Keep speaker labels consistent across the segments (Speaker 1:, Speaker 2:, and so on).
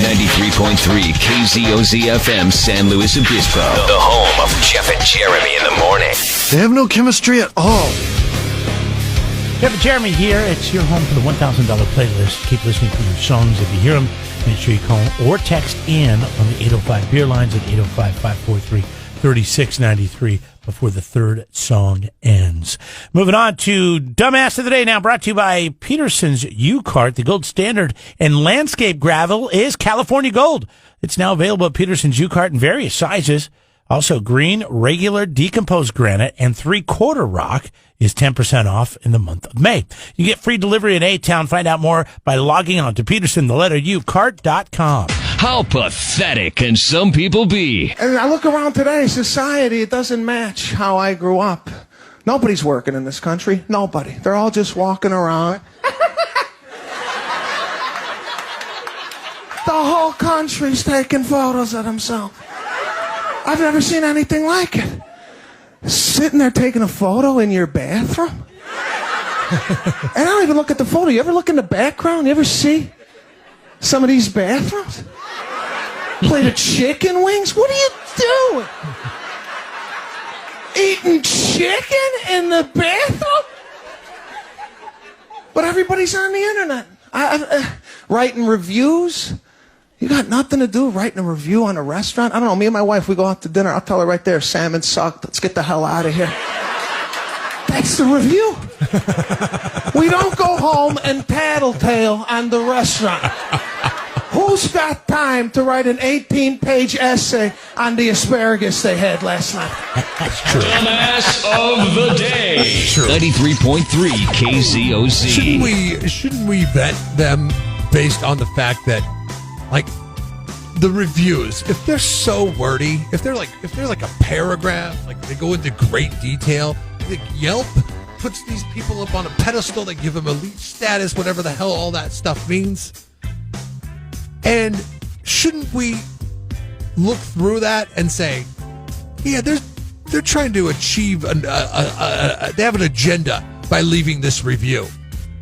Speaker 1: 93.3 KZOZ-FM San Luis Obispo. The home of Jeff and Jeremy in the morning.
Speaker 2: They have no chemistry at all.
Speaker 3: Jeff and Jeremy here. It's your home for the $1,000 playlist. Keep listening to your songs. If you hear them, make sure you call or text in on the 805 beer lines at 805-543-3693 before the third song ends. Moving on to Dumbass of the Day now, brought to you by Peterson's U-Cart. The gold standard in landscape gravel is California Gold. It's now available at Peterson's U-Cart in various sizes. Also, green, regular, decomposed granite, and three-quarter rock is 10% off in the month of May. You get free delivery in A-Town. Find out more by logging on to PetersonUCart.com.
Speaker 1: How pathetic can some people be?
Speaker 4: And I look around today, society, it doesn't match how I grew up. Nobody's working in this country. Nobody. They're all just walking around. The whole country's taking photos of themselves. I've never seen anything like it. Sitting there taking a photo in your bathroom? And I don't even look at the photo. You ever look in the background? You ever see some of these bathrooms? Plate of chicken wings? What are you doing? Eating chicken in the bathroom? But everybody's on the internet. Writing reviews. You got nothing to do writing a review on a restaurant? I don't know. Me and my wife, we go out to dinner. I'll tell her right there, salmon sucked. Let's get the hell out of here. That's the review. We don't go home and tattletale on the restaurant. Who's got time to write an 18-page essay on the asparagus they had last night?
Speaker 3: That's true.
Speaker 1: Dumbass of the Day.
Speaker 3: That's true.
Speaker 1: 93.3 KZOZ.
Speaker 5: Shouldn't we vet them based on the fact that, like, the reviews, if they're so wordy, if they're like a paragraph, like they go into great detail, like Yelp puts these people up on a pedestal, they give them elite status, whatever the hell all that stuff means. And shouldn't we look through that and say, yeah, they're trying to achieve they have an agenda by leaving this review.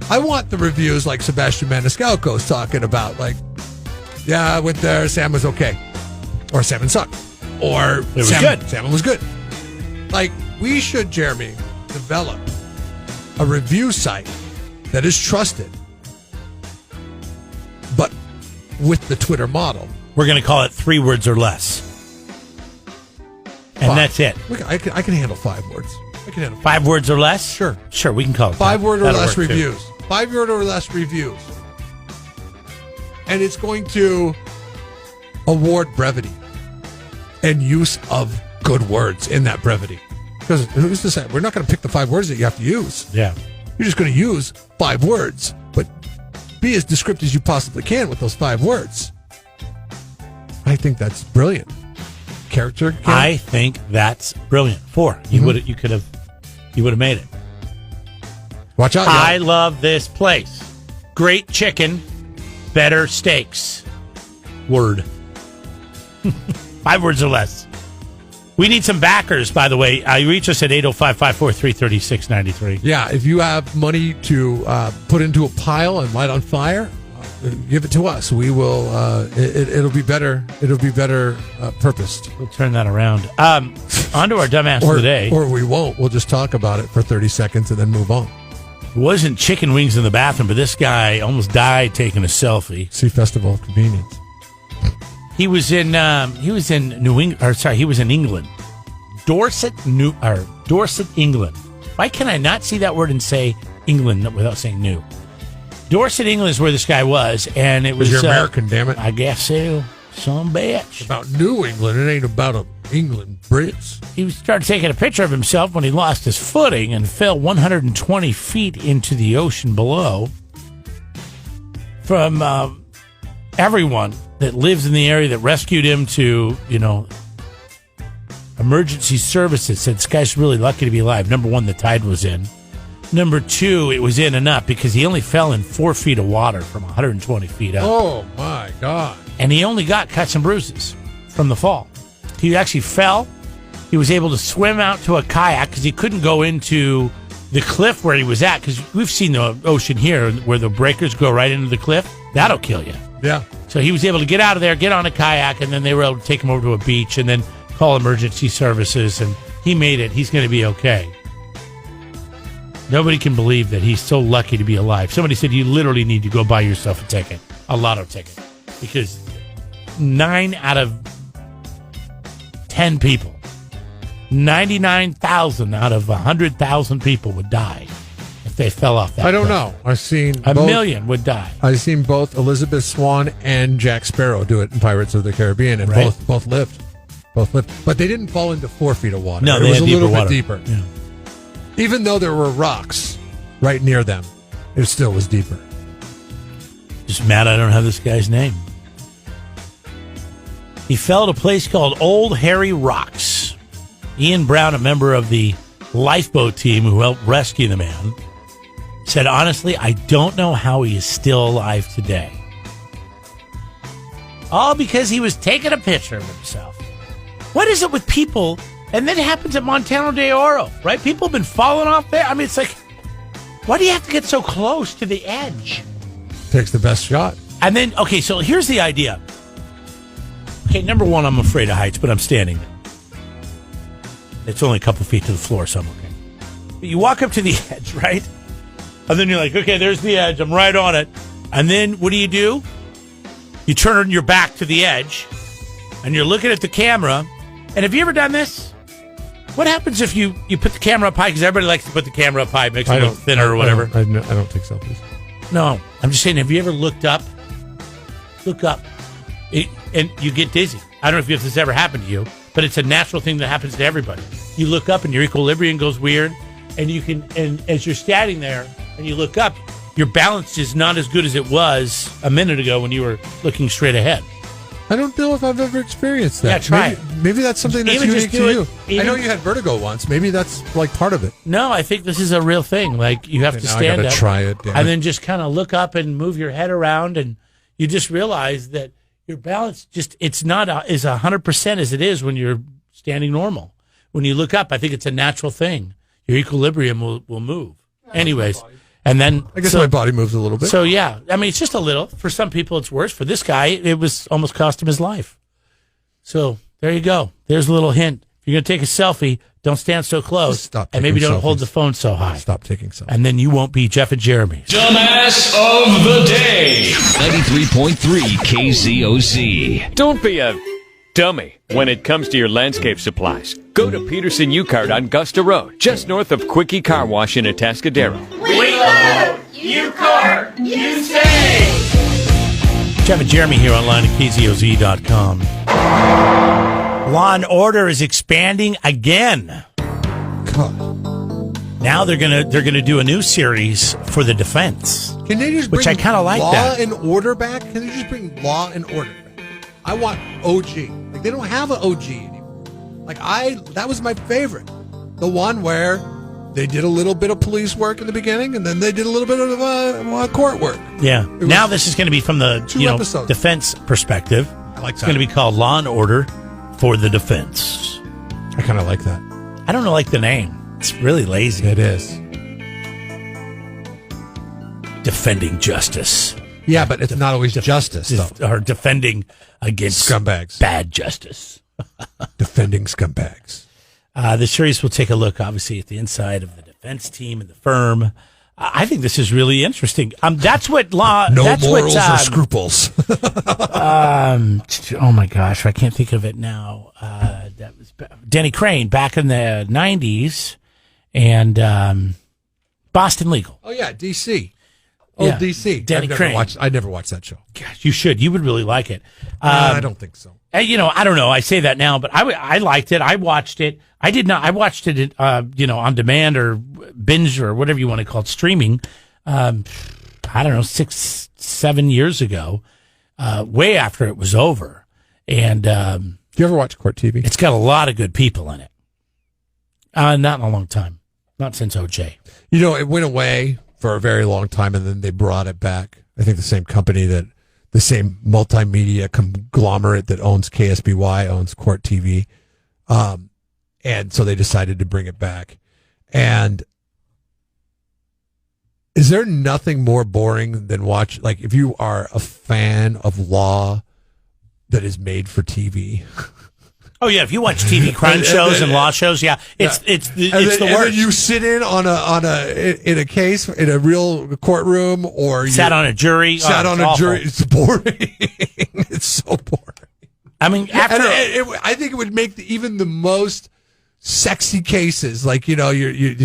Speaker 5: I want the reviews like Sebastian Maniscalco's talking about, like, yeah, I went there, salmon was okay. Or salmon sucked. Or
Speaker 3: it was good.
Speaker 5: Salmon was good. Like, we should, Jeremy, develop a review site that is trusted, but with the Twitter model.
Speaker 3: We're going to call it 3 words or less. And that's it.
Speaker 5: I can handle 5 words. I can handle
Speaker 3: 5 words or less?
Speaker 5: Sure.
Speaker 3: Sure, we can call it
Speaker 5: 5-word or
Speaker 3: That'll
Speaker 5: less
Speaker 3: work, too.
Speaker 5: reviews. 5-word or less reviews. And it's going to award brevity and use of good words in that brevity. Because who's to say? We're not going to pick the 5 words that you have to use.
Speaker 3: Yeah.
Speaker 5: You're just going to use 5 words, but be as descriptive as you possibly can with those 5 words. I think that's brilliant. Character.
Speaker 3: I think that's brilliant. 4. You would have made it.
Speaker 5: Watch out.
Speaker 3: I love this place. Great chicken, better steaks. Word. 5 words or less. We need some backers, by the way. You reach us at 805-543-3693.
Speaker 5: Yeah, if you have money to put into a pile and light on fire, give it to us. We will. It'll be better. It'll be better purposed.
Speaker 3: We'll turn that around. On to our dumbass of the day.
Speaker 5: Or we won't. We'll just talk about it for 30 seconds and then move on.
Speaker 3: It wasn't chicken wings in the bathroom, but this guy almost died taking a selfie.
Speaker 5: See, Festival of Convenience.
Speaker 3: He was in New England. Or sorry, he was in England, Dorset, England. Why can I not see that word and say England without saying New? Dorset, England is where this guy was, and it was.
Speaker 5: You're American, damn it!
Speaker 3: I guess so. Some bitch.
Speaker 5: About New England, it ain't about England Brits.
Speaker 3: He started taking a picture of himself when he lost his footing and fell 120 feet into the ocean below. From everyone that lives in the area that rescued him to, emergency services said this guy's really lucky to be alive. Number 1, the tide was in. Number 2, it was in enough because he only fell in 4 feet of water from 120 feet up.
Speaker 5: Oh, my God.
Speaker 3: And he only got cuts and bruises from the fall. He actually fell. He was able to swim out to a kayak because he couldn't go into the cliff where he was at, because we've seen the ocean here where the breakers go right into the cliff. That'll kill you.
Speaker 5: Yeah.
Speaker 3: So he was able to get out of there, get on a kayak, and then they were able to take him over to a beach and then call emergency services, and he made it. He's going to be okay. Nobody can believe that he's so lucky to be alive. Somebody said you literally need to go buy yourself a ticket, a lotto ticket, because 9 out of 10 people, 99,000 out of 100,000 people would die if they fell off that
Speaker 5: I don't
Speaker 3: cliff.
Speaker 5: know. I've seen
Speaker 3: A million would die.
Speaker 5: I've seen both Elizabeth Swann and Jack Sparrow do it in Pirates of the Caribbean, and
Speaker 3: Right.
Speaker 5: both lived. Both lived. But they didn't fall into 4 feet of water.
Speaker 3: No,
Speaker 5: it
Speaker 3: they
Speaker 5: was
Speaker 3: had
Speaker 5: a little
Speaker 3: deeper
Speaker 5: bit
Speaker 3: water.
Speaker 5: deeper.
Speaker 3: Yeah.
Speaker 5: Even though there were rocks right near them, it still was deeper.
Speaker 3: Just mad I don't have this guy's name. He fell at a place called Old Harry Rocks. Ian Brown, a member of the lifeboat team who helped rescue the man, said, honestly, I don't know how he is still alive today. All because he was taking a picture of himself. What is it with people? And then it happens at Montano de Oro, right? People have been falling off there. I mean, it's like, why do you have to get so close to the edge?
Speaker 5: Takes the best shot.
Speaker 3: And then, okay, so here's the idea. Okay, number one, I'm afraid of heights, but I'm standing there. It's only a couple feet to the floor, so I'm okay. But you walk up to the edge, right? And then you're like, okay, there's the edge. I'm right on it. And then what do? You turn your back to the edge, and you're looking at the camera. And have you ever done this? What happens if you put the camera up high? Because everybody likes to put the camera up high, makes it look thinner or whatever.
Speaker 5: I don't take selfies.
Speaker 3: No, I'm just saying, have you ever looked up? Look up. And you get dizzy. I don't know if this ever happened to you, but it's a natural thing that happens to everybody. You look up and your equilibrium goes weird, and as you're standing there and you look up, your balance is not as good as it was a minute ago when you were looking straight ahead.
Speaker 5: I don't know if I've ever experienced that.
Speaker 3: Yeah, try
Speaker 5: maybe that's something that's
Speaker 3: Even
Speaker 5: unique
Speaker 3: just do
Speaker 5: to
Speaker 3: it.
Speaker 5: you. I know you had vertigo once. Maybe that's like part of it.
Speaker 3: No, I think this is a real thing. Like, you have to
Speaker 5: Now I
Speaker 3: stand
Speaker 5: gotta
Speaker 3: up
Speaker 5: try it, damn
Speaker 3: and
Speaker 5: it.
Speaker 3: then just kind of look up and move your head around, and you just realize that your balance it's not as 100% as it is when you're standing normal. When you look up, I think it's a natural thing. Your equilibrium will move. Anyways, and then
Speaker 5: I guess my body moves a little bit.
Speaker 3: So yeah, I mean, it's just a little. For some people, it's worse. For this guy, it was almost cost him his life. So there you go. There's a little hint. If you're going to take a selfie, don't stand so close.
Speaker 5: Just stop
Speaker 3: and maybe
Speaker 5: taking
Speaker 3: don't hold
Speaker 5: selfies.
Speaker 3: the phone so high.
Speaker 5: Stop taking selfies.
Speaker 3: And then you won't be Jeff and Jeremy.
Speaker 1: Dumbass of the day. 93.3 KZOZ.
Speaker 6: Don't be a dummy when it comes to your landscape supplies. Go to Peterson U-Cart on Augusta Road, just north of Quickie Car Wash in Atascadero.
Speaker 7: We love U-Cart. You say.
Speaker 3: Jeff and Jeremy here online at KZOZ.com. Law and Order is expanding again.
Speaker 5: God.
Speaker 3: Now they're gonna do a new series for the defense.
Speaker 5: Can they just bring
Speaker 3: Which I kinda like
Speaker 5: law
Speaker 3: that.
Speaker 5: and order back? Can they just bring law and order back? I want OG. Like, they don't have an OG anymore. Like, that was my favorite. The one where they did a little bit of police work in the beginning, and then they did a little bit of court work.
Speaker 3: Yeah. Now this is going to be from the
Speaker 5: 2 episodes.
Speaker 3: defense perspective.
Speaker 5: I like
Speaker 3: It's
Speaker 5: that.
Speaker 3: going to be called Law and Order for the Defense.
Speaker 5: I kind of like that.
Speaker 3: I don't like the name. It's really lazy.
Speaker 5: It is.
Speaker 3: Defending justice.
Speaker 5: Yeah, but it's not always justice, though.
Speaker 3: Or defending against
Speaker 5: Scumbags.
Speaker 3: bad justice.
Speaker 5: Defending scumbags.
Speaker 3: The series will take a look, obviously, at the inside of the defense team and the firm. I think this is really interesting. That's what law.
Speaker 5: No
Speaker 3: that's
Speaker 5: morals
Speaker 3: what,
Speaker 5: or scruples.
Speaker 3: Oh my gosh, I can't think of it now. That was Denny Crane back in the 90s, and Boston Legal.
Speaker 5: Oh, yeah, DC.
Speaker 3: Yeah.
Speaker 5: DC.
Speaker 3: Danny Crane.
Speaker 5: I never watched that show.
Speaker 3: Gosh, you should. You would really like it.
Speaker 5: I don't think so.
Speaker 3: I don't know. I say that now, but I liked it. I watched it. I did not. I watched it, on demand or binge or whatever you want to call it, streaming. I don't know, 6-7 years ago, way after it was over. And
Speaker 5: Do you ever watch Court TV?
Speaker 3: it's got a lot of good people in it. Not in a long time. Not since OJ.
Speaker 5: You know, it went away for a very long time, and then they brought it back. I think the same company the same multimedia conglomerate that owns KSBY owns Court TV. And so they decided to bring it back. And Is there nothing more boring than watch, like, if you are a fan of law that is made for TV?
Speaker 3: Oh yeah, if you watch TV crime shows and law shows, it's the worst.
Speaker 5: And then you sit in in a case in a real courtroom, or
Speaker 3: sat on a jury.
Speaker 5: Jury. It's boring. It's so boring.
Speaker 3: I mean,
Speaker 5: I think it would make even the most sexy cases, like, you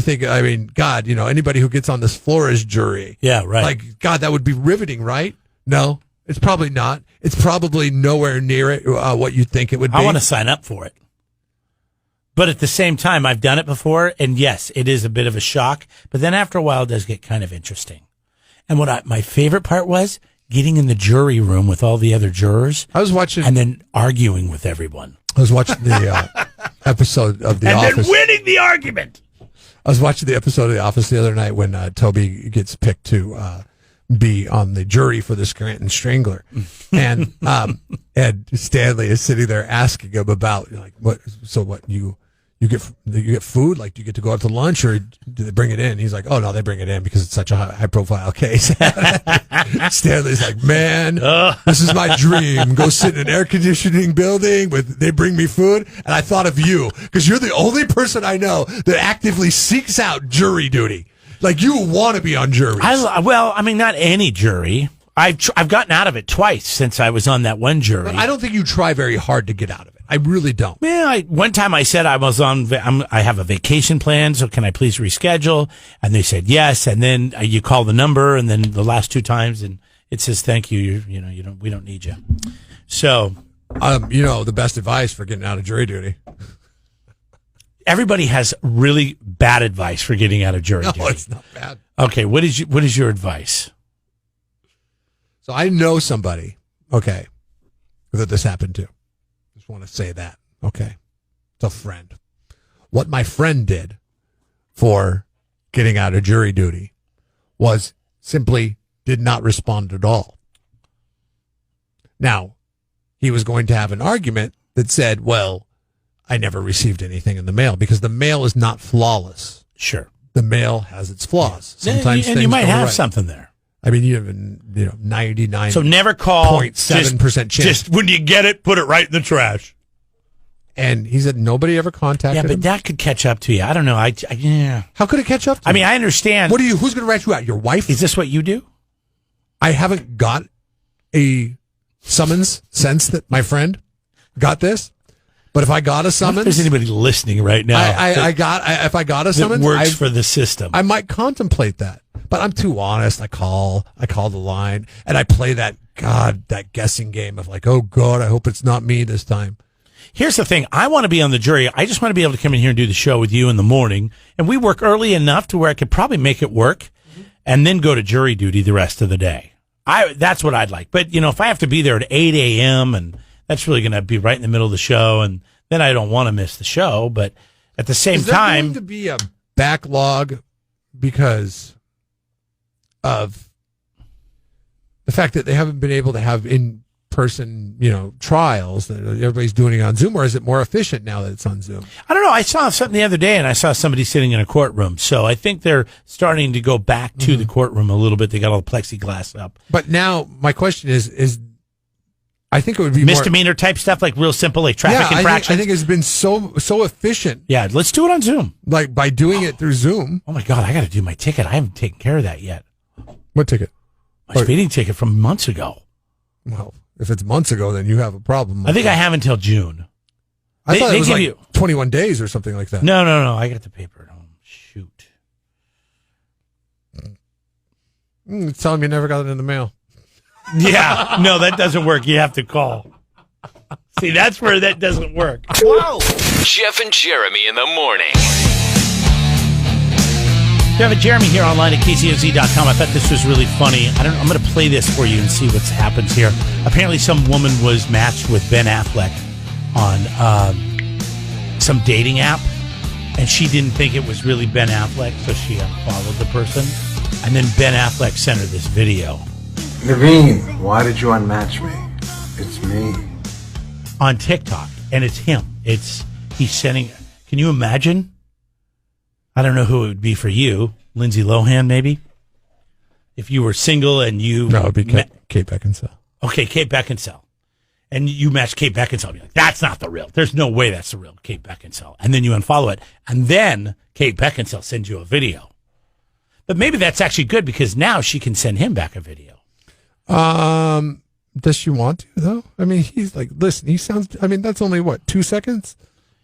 Speaker 5: think, I mean, God, anybody who gets on this Flores jury.
Speaker 3: Yeah, right.
Speaker 5: Like, God, that would be riveting, right? No, it's probably not. It's probably nowhere near it, what you think it would be.
Speaker 3: I want to sign up for it. But at the same time, I've done it before, and yes, it is a bit of a shock. But then after a while, it does get kind of interesting. And my favorite part was getting in the jury room with all the other jurors.
Speaker 5: I was watching,
Speaker 3: and then arguing with everyone.
Speaker 5: I was watching the episode of The Office.
Speaker 3: And then winning the argument.
Speaker 5: I was watching the episode of The Office the other night when Toby gets picked to be on the jury for the Scranton Strangler, and Ed Stanley is sitting there asking him about, like, what you get food, like, do you get to go out to lunch, or do they bring it in? He's like, oh no, they bring it in because it's such a high profile case. Stanley's like, man, this is my dream. Go sit in an air conditioning building they bring me food. And I thought of you because you're the only person I know that actively seeks out jury duty. Like, you want to be on juries.
Speaker 3: Not any jury. I've gotten out of it twice since I was on that one jury.
Speaker 5: But I don't think you try very hard to get out of it. I really don't.
Speaker 3: Yeah, one time I said I have a vacation plan, so can I please reschedule? And they said yes. And then you call the number, and then the last two times, and it says thank you. We don't need you. So,
Speaker 5: the best advice for getting out of jury duty.
Speaker 3: Everybody has really bad advice for getting out of jury duty.
Speaker 5: No, it's not bad.
Speaker 3: Okay, what is your advice?
Speaker 5: So I know somebody, okay, that this happened to. Just want to say that, okay? It's a friend. What my friend did for getting out of jury duty was simply did not respond at all. Now, he was going to have an argument that said, well, I never received anything in the mail, because the mail is not flawless.
Speaker 3: Sure.
Speaker 5: The mail has its flaws. Sometimes
Speaker 3: and you might have
Speaker 5: right.
Speaker 3: something there.
Speaker 5: I mean, you have 99.
Speaker 3: So never call
Speaker 5: 0.7% chance.
Speaker 3: Just when you get it, put it right in the trash.
Speaker 5: And he said nobody ever contacted him.
Speaker 3: Yeah, but that could catch up to you. I don't know. Yeah.
Speaker 5: How could it catch up to you?
Speaker 3: I mean, I understand.
Speaker 5: Who's going to rat you out? Your wife?
Speaker 3: Is this what you do?
Speaker 5: I haven't got a summons since that my friend got this. But if I got a summons,
Speaker 3: if there's anybody listening right now,
Speaker 5: if I got a summons,
Speaker 3: that works for the system,
Speaker 5: I might contemplate that. But I'm too honest. I call the line, and I play that guessing game of like, oh God, I hope it's not me this time.
Speaker 3: Here's the thing. I want to be on the jury. I just want to be able to come in here and do the show with you in the morning. And we work early enough to where I could probably make it work and then go to jury duty the rest of the day. That's what I'd like. But, if I have to be there at 8 a.m. and that's really going to be right in the middle of the show, and then I don't want to miss the show. But at the same time,
Speaker 5: going to be a backlog because of the fact that they haven't been able to have in-person, trials. Everybody's doing it on Zoom, or is it more efficient now that it's on Zoom?
Speaker 3: I don't know. I saw something the other day, and I saw somebody sitting in a courtroom. So I think they're starting to go back to the courtroom a little bit. They got all the plexiglass up.
Speaker 5: But now my question is I think it would be
Speaker 3: misdemeanor type stuff, like real simple, like traffic infractions.
Speaker 5: I think it's been so efficient.
Speaker 3: Yeah, let's do it on Zoom.
Speaker 5: Like by doing it through Zoom.
Speaker 3: Oh my God, I got to do my ticket. I haven't taken care of that yet.
Speaker 5: What ticket?
Speaker 3: My speeding ticket from months ago.
Speaker 5: Well, if it's months ago, then you have a problem.
Speaker 3: I think I have until June.
Speaker 5: I thought it was like 21 days or something like that.
Speaker 3: No. I got the paper at home. Shoot.
Speaker 5: It's telling me you never got it in the mail.
Speaker 3: Yeah, no, that doesn't work. You have to call. See, that's where that doesn't work.
Speaker 1: Whoa! Jeff and Jeremy in the morning.
Speaker 3: Jeff and Jeremy here online at KCNZ.com. I thought this was really funny. I'm going to play this for you and see what happens here. Apparently, some woman was matched with Ben Affleck on some dating app, and she didn't think it was really Ben Affleck, so she unfollowed the person. And then Ben Affleck sent her this video.
Speaker 2: Naveen, why did you unmatch me? It's me.
Speaker 3: On TikTok, and it's him. He's sending. Can you imagine? I don't know who it would be for you. Lindsay Lohan, maybe? If you were single and you...
Speaker 5: No, it would be Kate Beckinsale.
Speaker 3: Okay, Kate Beckinsale. And you match Kate Beckinsale. You're like, that's not the real. There's no way that's the real Kate Beckinsale. And then you unfollow it. And then Kate Beckinsale sends you a video. But maybe that's actually good because now she can send him back a video.
Speaker 5: Does she want to, though? I mean, he's like, listen, he sounds, I mean, that's only, 2 seconds?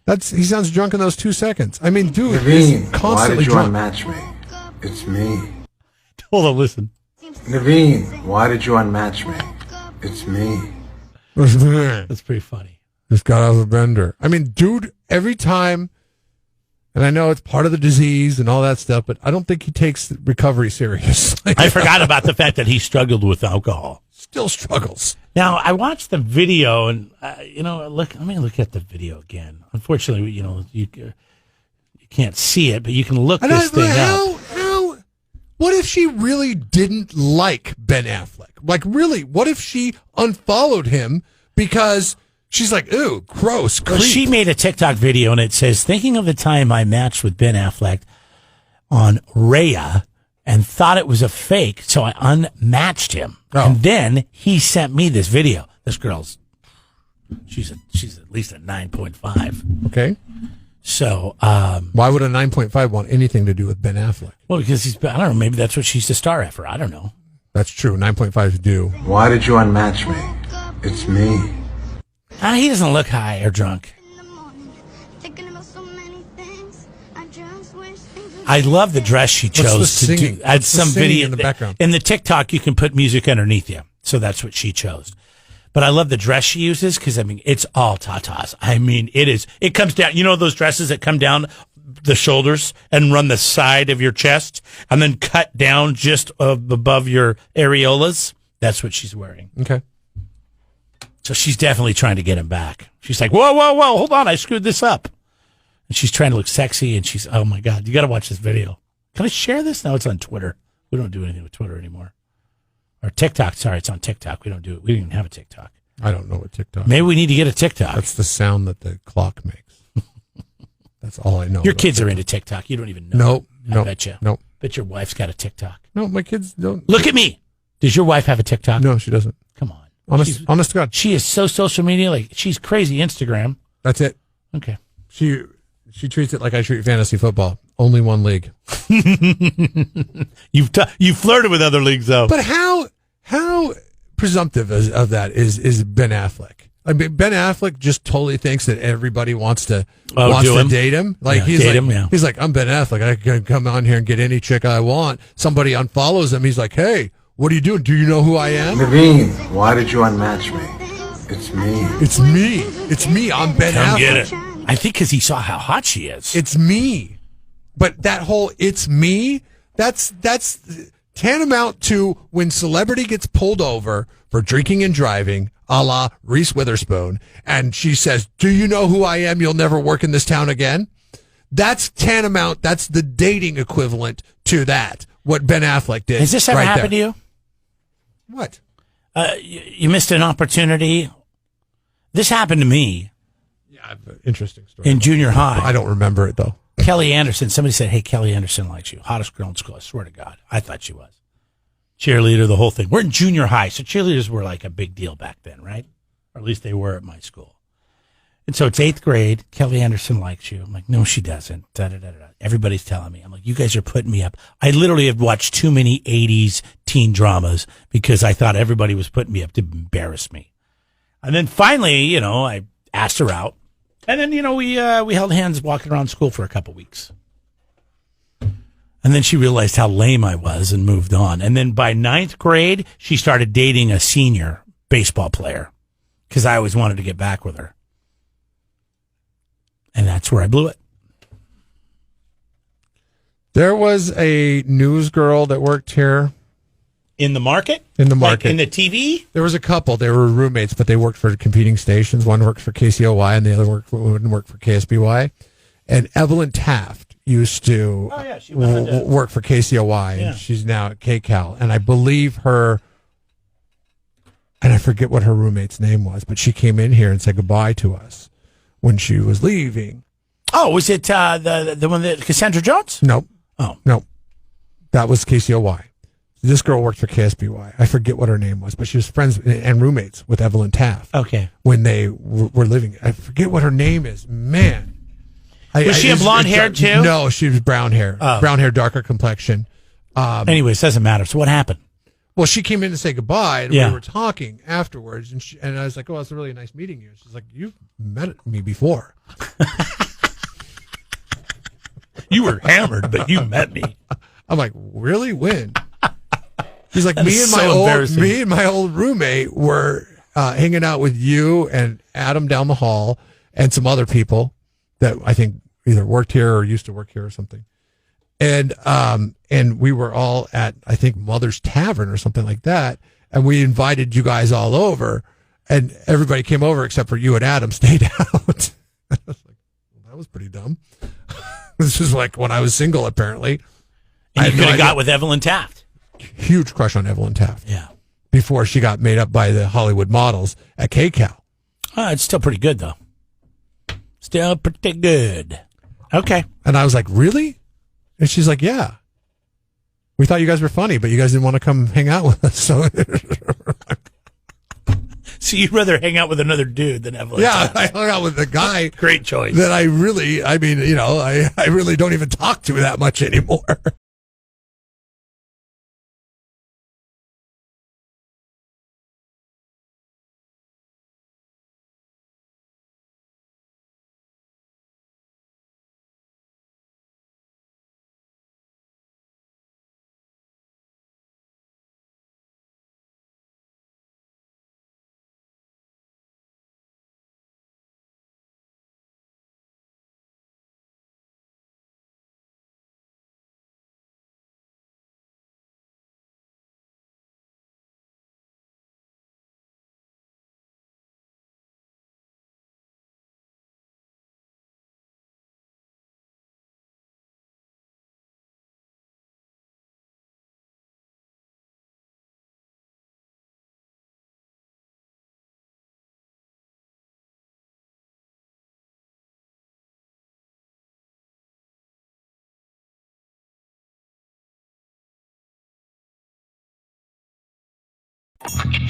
Speaker 5: He sounds drunk in those 2 seconds. I mean, dude, he's
Speaker 2: Naveen,
Speaker 5: constantly
Speaker 2: why did you
Speaker 5: drunk.
Speaker 2: unmatch me? It's me.
Speaker 3: Hold on, listen.
Speaker 2: Naveen, why did you unmatch me? It's me.
Speaker 3: That's pretty funny.
Speaker 5: Just got out of the bender. I mean, dude, every time, and I know it's part of the disease and all that stuff, but I don't think he takes recovery seriously.
Speaker 3: I forgot about the fact that he struggled with alcohol.
Speaker 5: Still struggles.
Speaker 3: Now, I watched the video, and, let me look at the video again. Unfortunately, you can't see it, but you can look this thing up.
Speaker 5: What if she really didn't like Ben Affleck? Like, really, what if she unfollowed him because she's like, ooh, gross, creep.
Speaker 3: Well, she made a TikTok video, and it says, thinking of the time I matched with Ben Affleck on Raya and thought it was a fake, so I unmatched him.
Speaker 5: Oh.
Speaker 3: And then he sent me this video. This girl's, she's at least a 9.5.
Speaker 5: Okay.
Speaker 3: So,
Speaker 5: why would a 9.5 want anything to do with Ben Affleck?
Speaker 3: well, because I don't know, maybe that's what she's the star at for. I don't know.
Speaker 5: That's true. 9.5s do.
Speaker 2: Why did you unmatch me? It's me.
Speaker 3: He doesn't look high or drunk. I love the dress she
Speaker 5: What's
Speaker 3: chose
Speaker 5: the
Speaker 3: to
Speaker 5: singing?
Speaker 3: do.
Speaker 5: What's the
Speaker 3: Some
Speaker 5: singing
Speaker 3: video
Speaker 5: in the background?
Speaker 3: In the TikTok, you can put music underneath you, so that's what she chose. But I love the dress she uses because it's all tatas. It comes down. You know those dresses that come down the shoulders and run the side of your chest and then cut down just above your areolas. That's what she's wearing.
Speaker 5: Okay.
Speaker 3: So she's definitely trying to get him back. She's like, whoa, hold on, I screwed this up. And she's trying to look sexy, and she's, oh my God, you got to watch this video. Can I share this? No, it's on Twitter. We don't do anything with Twitter anymore. Or TikTok, sorry, it's on TikTok. We don't do it. We don't even have a TikTok.
Speaker 5: I don't know what TikTok
Speaker 3: Maybe we need to get a TikTok.
Speaker 5: That's the sound that the clock makes. That's all I know.
Speaker 3: Your kids are into TikTok. You don't even know.
Speaker 5: Nope.
Speaker 3: I bet you.
Speaker 5: Nope.
Speaker 3: Bet your wife's got a TikTok.
Speaker 5: No, my kids don't.
Speaker 3: Look at me. Does your wife have a TikTok?
Speaker 5: No, she doesn't.
Speaker 3: Come on.
Speaker 5: Honest to God.
Speaker 3: She is so social media. Like, she's crazy Instagram.
Speaker 5: That's it.
Speaker 3: Okay.
Speaker 5: She treats it like I treat fantasy football. Only one league.
Speaker 3: You flirted with other leagues, though.
Speaker 5: But how presumptive of that is Ben Affleck? I mean, Ben Affleck just totally thinks that everybody wants to date him. Like,
Speaker 3: yeah,
Speaker 5: he's like, I'm Ben Affleck. I can come on here and get any chick I want. Somebody unfollows him. He's like, hey, what are you doing? Do you know who I am?
Speaker 2: Naveen, why did you unmatch me? It's me.
Speaker 5: It's me. It's me. I'm Ben
Speaker 3: Come
Speaker 5: Affleck.
Speaker 3: get it. I think because he saw how hot she is.
Speaker 5: It's me. But that whole "it's me," that's tantamount to when celebrity gets pulled over for drinking and driving, a la Reese Witherspoon, and she says, "Do you know who I am? You'll never work in this town again." That's tantamount. That's the dating equivalent to that. What Ben Affleck did.
Speaker 3: Has this ever happened to you?
Speaker 5: What?
Speaker 3: You missed an opportunity. This happened to me.
Speaker 5: Yeah, interesting story.
Speaker 3: In junior high.
Speaker 5: I don't remember it though.
Speaker 3: Kelly Anderson. Somebody said, "Hey, Kelly Anderson likes you. Hottest girl in school." I swear to God, I thought she was. Cheerleader, the whole thing. We're in junior high, so cheerleaders were like a big deal back then, right? Or at least they were at my school. And so it's 8th grade. Kelly Anderson likes you. I'm like, no, she doesn't. Da, da, da, da. Everybody's telling me. I'm like, you guys are putting me up. I literally have watched too many 80s teen dramas because I thought everybody was putting me up to embarrass me. And then finally, I asked her out. And then, we held hands walking around school for a couple weeks. And then she realized how lame I was and moved on. And then by 9th grade, she started dating a senior baseball player because I always wanted to get back with her. And that's where I blew it.
Speaker 5: There was a news girl that worked here.
Speaker 3: In the market?
Speaker 5: In the market.
Speaker 3: Like in the TV?
Speaker 5: There was a couple. They were roommates, but they worked for competing stations. One worked for KCOY and the other worked for KSBY. And Evelyn Taft used to work for KCOY, and she's now at KCAL. And I believe her, and I forget what her roommate's name was, but she came in here and said goodbye to us when she was leaving.
Speaker 3: Oh, was it the one that Cassandra Jones?
Speaker 5: Nope.
Speaker 3: Oh.
Speaker 5: Nope. That was KCOY. This girl worked for KSBY. I forget what her name was, but she was friends and roommates with Evelyn Taft.
Speaker 3: Okay.
Speaker 5: When they were living. I forget what her name is. Man.
Speaker 3: Was she a blonde hair too?
Speaker 5: No, she was brown hair.
Speaker 3: Oh.
Speaker 5: Brown hair, darker complexion.
Speaker 3: Anyways, doesn't matter. So what happened?
Speaker 5: Well, she came in to say goodbye, and
Speaker 3: Yeah.
Speaker 5: we were talking afterwards, and I was like, "Oh, it's really nice meeting you." She's like, "You've met me before."
Speaker 3: You were hammered, but you met me.
Speaker 5: I'm like, "Really? When?" She's like,
Speaker 3: That is so embarrassing.
Speaker 5: me and my old roommate were hanging out with you and Adam down the hall and some other people that I think either worked here or used to work here or something. And we were all at, I think, Mother's Tavern or something like that. And we invited you guys all over, and everybody came over except for you and Adam stayed out. I was like, well, that was pretty dumb. This is like when I was single, apparently.
Speaker 3: And you
Speaker 5: had
Speaker 3: could have
Speaker 5: no
Speaker 3: got with Evelyn Taft.
Speaker 5: Huge crush on Evelyn Taft.
Speaker 3: Yeah.
Speaker 5: Before she got made up by the Hollywood models at KCAL.
Speaker 3: It's still pretty good, though. Still pretty good. Okay.
Speaker 5: And I was like, really? And she's like, yeah. We thought you guys were funny, but you guys didn't want to come hang out with us. So,
Speaker 3: So you'd rather hang out with another dude than Evelyn
Speaker 5: yeah,
Speaker 3: Taft.
Speaker 5: I hung out with a guy
Speaker 3: Great choice.
Speaker 5: that I really don't even talk to that much anymore.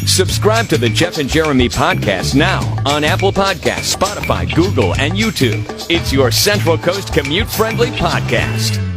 Speaker 6: Subscribe to the Jeff and Jeremy podcast now on Apple Podcasts, Spotify, Google, and YouTube. It's your Central Coast commute-friendly podcast.